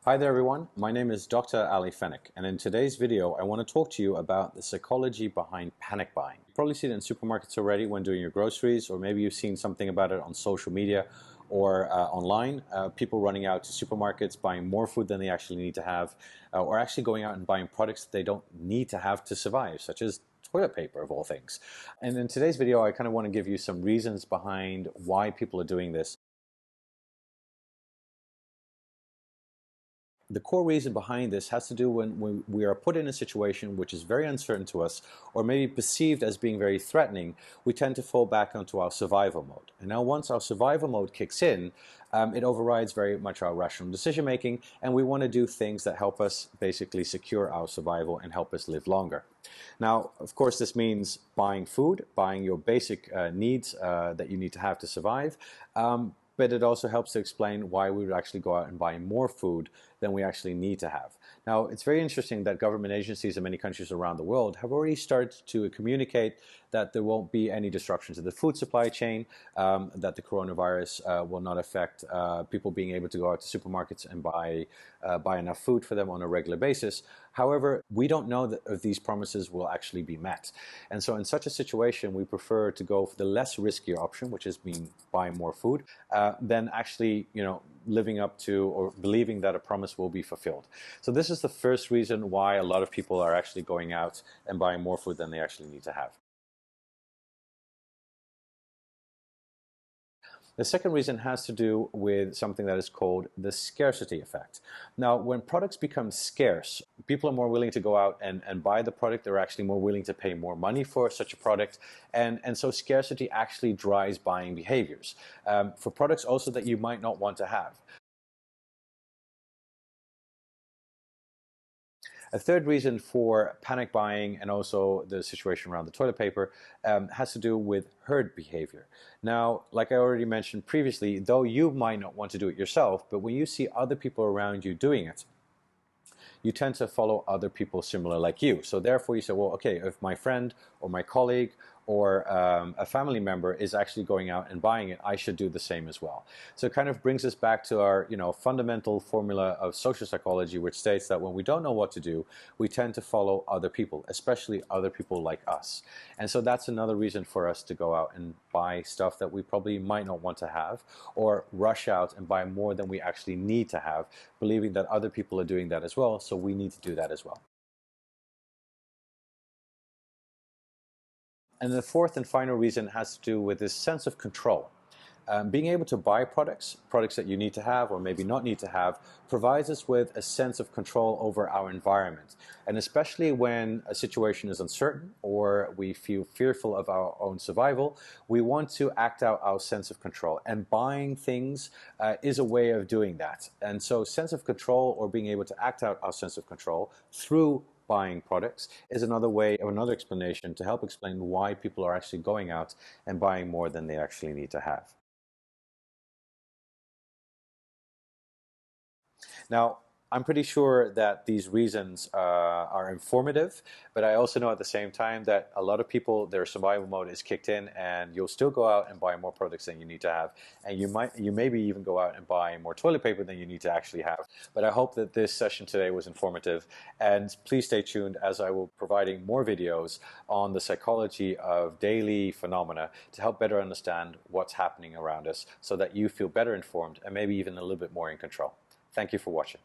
Hi there everyone, my name is Dr. Ali Fenwick, and in today's video I want to talk to you about the psychology behind panic buying. You've probably seen it in supermarkets already when doing your groceries, or maybe you've seen something about it on social media or online. People running out to supermarkets buying more food than they actually need to have, or actually going out and buying products that they don't need to have to survive, such as toilet paper of all things. And in today's video I kind of want to give you some reasons behind why people are doing this. The core reason behind this has to do when we are put in a situation which is very uncertain to us, or maybe perceived as being very threatening. We tend to fall back onto our survival mode. And now once our survival mode kicks in, it overrides very much our rational decision making, and we want to do things that help us basically secure our survival and help us live longer. Now, of course, this means buying food, buying your basic needs that you need to have to survive. But it also helps to explain why we would actually go out and buy more food than we actually need to have. Now, it's very interesting that government agencies in many countries around the world have already started to communicate that there won't be any disruption to the food supply chain, that the coronavirus will not affect people being able to go out to supermarkets and buy enough food for them on a regular basis. However, we don't know that if these promises will actually be met. And so in such a situation, we prefer to go for the less riskier option, which is buying more food, than actually, living up to or believing that a promise will be fulfilled. So this is the first reason why a lot of people are actually going out and buying more food than they actually need to have. The second reason has to do with something that is called the scarcity effect. Now, when products become scarce, people are more willing to go out and buy the product. They're actually more willing to pay more money for such a product. And so scarcity actually drives buying behaviors for products also that you might not want to have. A third reason for panic buying and also the situation around the toilet paper has to do with herd behavior. Now, like I already mentioned previously, though you might not want to do it yourself, but when you see other people around you doing it, you tend to follow other people similar like you. So therefore you say, well, okay, if my friend or my colleague or a family member is actually going out and buying it, I should do the same as well. So it kind of brings us back to our fundamental formula of social psychology, which states that when we don't know what to do, we tend to follow other people, especially other people like us. And so that's another reason for us to go out and buy stuff that we probably might not want to have, or rush out and buy more than we actually need to have, believing that other people are doing that as well, so we need to do that as well. And the fourth and final reason has to do with this sense of control. Being able to buy products that you need to have or maybe not need to have, provides us with a sense of control over our environment. And especially when a situation is uncertain or we feel fearful of our own survival, we want to act out our sense of control. And buying things is a way of doing that. And so sense of control, or being able to act out our sense of control through buying products, is another way or another explanation to help explain why people are actually going out and buying more than they actually need to have. Now, I'm pretty sure that these reasons are informative, but I also know at the same time that a lot of people, their survival mode is kicked in, and you'll still go out and buy more products than you need to have, and you maybe even go out and buy more toilet paper than you need to actually have. But I hope that this session today was informative, and please stay tuned as I will be providing more videos on the psychology of daily phenomena to help better understand what's happening around us, so that you feel better informed and maybe even a little bit more in control. Thank you for watching.